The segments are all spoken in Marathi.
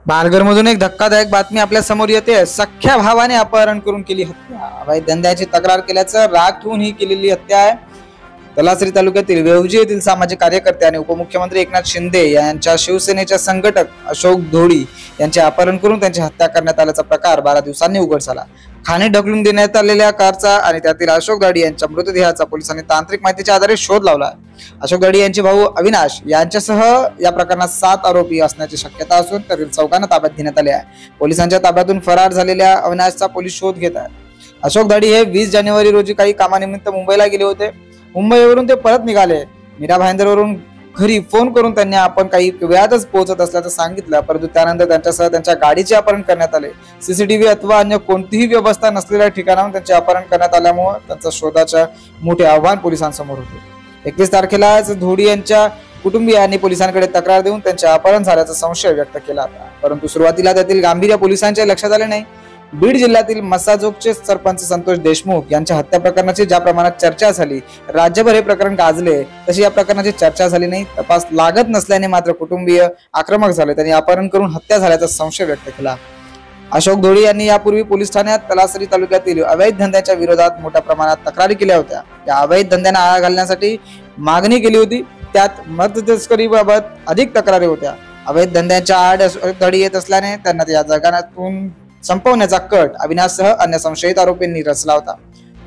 पालघरमधून एक धक्कादायक बातमी आपल्या समोर येते। सख्या भावाने अपहरण करून केली हत्या। अवैध धंद्याची तक्रार केल्याचं राग ठेवून ही केलेली हत्या आहे। तलासरी तालुक्यातील वेवजी येथील सामाजिक कार्यकर्ते आणि उपमुख्यमंत्री एकनाथ शिंदे यांच्या शिवसेनेच्या संघटक अशोक धोडी यांचे अपहरण करून त्यांची हत्या करण्यात आल्याचा प्रकार 12 दिवसांनी उघड झाला। खाणी ढकलून देण्यात आलेल्या कारचा आणि त्यातील अशोक धोडी यांच्या मृतदेहाचा पोलिसांनी तांत्रिक माहितीच्या आधारे शोध लावला। अशोक धोडी यांचे भाऊ अविनाश यांच्यासह या प्रकरणात 7 आरोपी असण्याची शक्यता असून त्यातील 4 ताब्यात घेण्यात आले आहे। पोलिसांच्या ताब्यातून फरार झालेल्या अविनाशचा पोलीस शोध घेत आहेत। अशोक धोडी हे 20 जानेवारी रोजी काही कामानिमित्त मुंबईला गेले होते। मुंबईवरून ते परत निघाले। मीरा भाईंदरवरून घरी फोन करून त्यांनी आपण काही वेळातच पोहोचत असल्याचं सांगितलं, परंतु त्यानंतर त्यांच्यासह त्यांच्या गाडीचे अपहरण करण्यात आले। सीसीटीव्ही अथवा अन्य कोणतीही व्यवस्था नसलेल्या ठिकाणाहून त्यांचे अपहरण करण्यात आल्यामुळे त्यांच्या शोधाचे मोठे आव्हान पोलिसांसमोर होते। 31 तारखेला धोडी यांच्या कुटुंबियांनी पोलिसांकडे तक्रार देऊन त्यांचे अपहरण झाल्याचा संशय व्यक्त केला होता, परंतु सुरुवातीला त्यातील गांभीर्य पोलिसांच्या लक्षात आले नाही। बीड जिल्ह्यातील मसाजोगचे सरपंच संतोष देशमुख यांच्या हत्या प्रकरणाची ज्या प्रमाणात चर्चा झाली, राज्यभर हे प्रकरण गाजले, तशी या प्रकरणाची चर्चा झाली नाही। तपास लागत नसल्याने मात्र कुटुंबीय आक्रमक झाले। त्यांनी अपहरण करून हत्या झाल्याचा संशय व्यक्त केला। अशोक धोडी यांनी यापूर्वी पोलीस ठाण्यात तलासरी तालुक्यातील अवैध धंद्याच्या विरोधात मोठ्या प्रमाणात तक्रारी केल्या होत्या। या अवैध धंद्यांना आळा घालण्यासाठी मागणी केली होती। त्यात मद्यतस्करीबाबत अधिक तक्रारी होत्या। अवैध धंद्यांच्या आड धडी येत असल्याने त्यांना या जगातून संपवण्याचा कट अविनाशसह अन्य संशयित आरोपींनी रचला होता।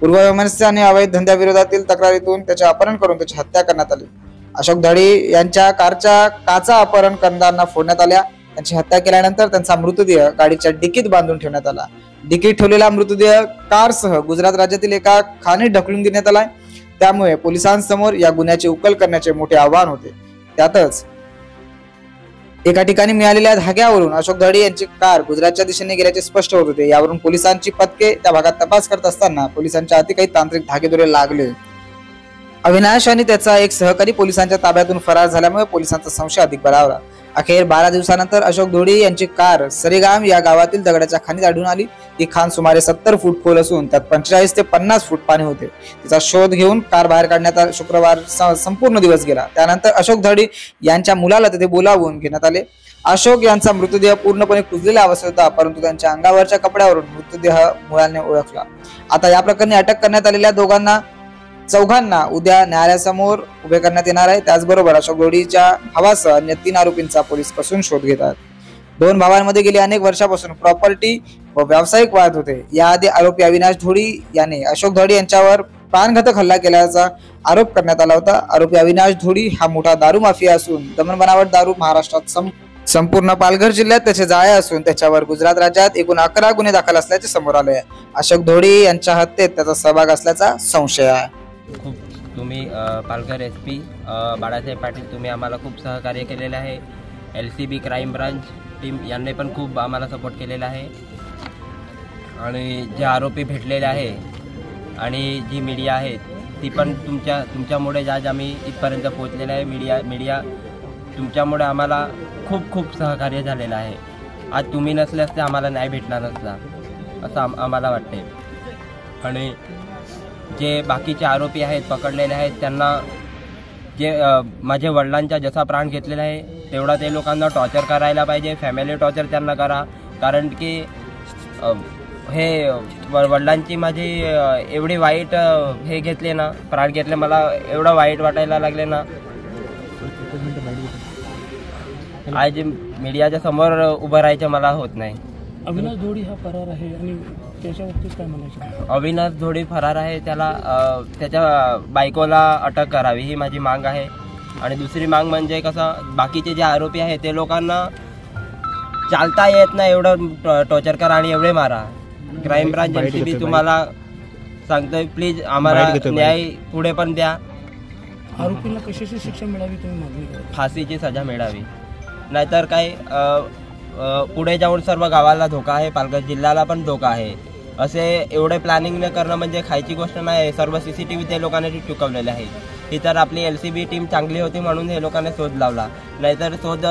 पूर्वविमर्श आणि अवैध धंद्याविरोधातील तक्रारीतून त्याचे अपहरण करून त्याची हत्या करण्यात आली। अशोक धोडी यांच्या कारच्या काचा अपहरण करणाऱ्यांना फोडण्यात आल्या। त्यांची हत्या केल्यानंतर त्यांचा मृतदेह गाडीच्या डिकीत बांधून ठेवण्यात आला। डिकीत ठेवलेला मृतदेह कारसह गुजरात राज्यातील एका खाणीत ढकलून देण्यात आला। त्यामुळे पोलिसांसमोर या गुन्ह्याची उकल करण्याचे मोठे आव्हान होते। त्यातच एका ठिकाणी मिळालेल्या धाग्यावरून अशोक धोडी यांची कार गुजरातच्या दिशेने गेल्याचे स्पष्ट होत होते। यावरून पोलिसांची पथके त्या भागात तपास करत असताना पोलिसांच्या हाती काही तांत्रिक धागेदोरे लागले। अविनाश आणि त्याचा एक सहकारी पोलिसांच्या ताब्यातून फरार झाल्यामुळे पोलिसांचा संशय अधिक बळावला। अखेर 12 दिवसानंतर अशोक धोडी यांची कार सरेगाम या गावातील दगडाच्या खाणीत आढळून आली। ही खाण सुमारे 70 फूट खोल असून त्यात 45 ते 50 फूट पाणी होते। तिचा शोध घेऊन कार बाहेर काढण्यात शुक्रवार संपूर्ण दिवस गेला। त्यानंतर अशोक धोडी यांच्या मुलाला तिथे बोलावून घेण्यात आले। अशोक यांचा मृतदेह पूर्णपणे कुजलेला अवस्थेत होता, परंतु त्यांच्या अंगावरच्या कपड्यावरून मृतदेह मुलाने ओळखला। आता या प्रकरणी अटक करण्यात आलेल्या चौघांना उद्या न्यायालयासमोर उभे करण्यात येणार आहे। त्याचबरोबर अशोक धोडीच्या भावासह अन्य 3 आरोपींचा पोलीस कसून शोध घेतात। 2 भावांमध्ये गेली अनेक वर्षापासून प्रॉपर्टी व व्यावसायिक वाद होते। याआधी आरोपी अविनाश धोडी याने अशोक धोडी यांच्यावर प्राणघातक हल्ला केल्याचा आरोप करण्यात आला होता। आरोपी अविनाश धोडी हा मोठा दारू माफिया असून दमन बनावट दारू महाराष्ट्रात संपूर्ण पालघर जिल्ह्यात त्याचे जाळे असून त्याच्यावर गुजरात राज्यात एकूण 11 गुन्हे दाखल असल्याचे समोर आले आहे। अशोक धोडी यांच्या हत्येत त्याचा सहभाग असल्याचा संशय आहे। तुम्ही पालघर SP बाळासाहेब पाटील तुम्ही आम्हाला खूप सहकार्य केलेले आहे। LCB क्राईम ब्रांच टीम यांनी पण खूप आम्हाला सपोर्ट केलेला आहे। आणि जे आरोपी भेटलेले आहे आणि जी मीडिया आहे ती पण तुमच्यामुळे आज आम्ही इथपर्यंत पोहोचलेला आहे। मीडिया तुमच्यामुळे आम्हाला खूप सहकार्य झालेलं आहे। आज तुम्ही नसले असते आम्हाला न्याय भेटणार नसता असं आम्हाला वाटते। आणि जे बाकीचे आरोपी आहेत पकडलेले आहेत त्यांना जे माझ्या वडिलांचा जसा प्राण घेतलेला आहे तेवढा ते लोकांना टॉर्चर करायला पाहिजे। फॅमिली टॉर्चर त्यांना करा, कारण की हे वडिलांची माझी एवढी वाईट हे घेतले ना, प्राण घेतले, मला एवढं वाईट वाटायला लागले ना। आज मीडियाच्या समोर उभं राहायचं मला होत नाही। अविनाश धोडी हा फरार आहे आणि त्याच्यावरतीच काय म्हणायचं? अविनाश धोडी फरार आहे, त्याला त्याच्या बायकोला अटक करावी ही माझी मांग आहे। आणि दुसरी मांग म्हणजे कसं, बाकीचे जे आरोपी आहेत ते लोकांना चालता येत नाही एवढं टॉर्चर करा आणि एवढे मारा। क्राईम ब्रांच LCB तुम्हाला सांगतोय, प्लीज आम्हाला न्याय पुढे पण द्या। आरोपीला कशाची शिक्षा मिळावी तुम्ही मागणी करा? फाशीची सजा मिळावी, नाहीतर काय पुढे जाऊन सर्व गावाला धोका आहे, पालघर जिल्ह्याला पण धोका आहे। असे एवढे प्लॅनिंग न करणं म्हणजे खायची गोष्ट नाही। सर्व CCTV ते लोकांनी चुकवलेले आहे। ही तर आपली LCB टीम चांगली होती म्हणून हे लोकांनी शोध लावला, नाहीतर शोध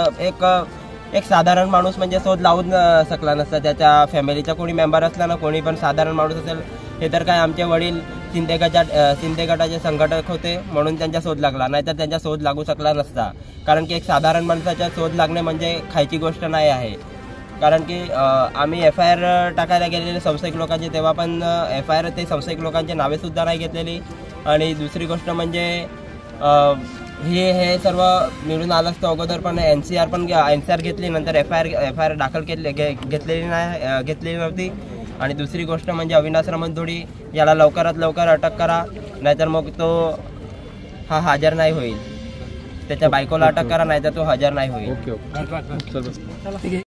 एक साधारण माणूस म्हणजे शोध लावून शकला नसता। त्याच्या फॅमिलीचा कोणी मेंबर असला ना, कोणी पण साधारण माणूस असेल, हे तर काय आमचे वडील शिंदे गटाचे संघटक होते म्हणून त्यांचा शोध लागला, नाहीतर त्यांचा शोध लागू शकला नसता। कारण की एक साधारण माणसाचा शोध लागणे म्हणजे खायची गोष्ट नाही आहे। कारण की आम्ही FIR टाकायला गेलेले संशयिक लोकांचे, तेव्हा पण FIR ते संशयिक लोकांची नावेसुद्धा नाही घेतलेली. आणि दुसरी गोष्ट म्हणजे हे सर्व मिळून आलं असतं अगोदर, पण NCR घेतली, नंतर FIR दाखल घेतलेली नव्हती. आणि दुसरी गोष्ट म्हणजे अविनाश रमणधोडी याला लवकरात लवकर अटक करा, नाहीतर मग तो हजर नाही होईल. त्याच्या बायकोला अटक करा, नाहीतर तो हजर नाही होईल. ठीक आहे.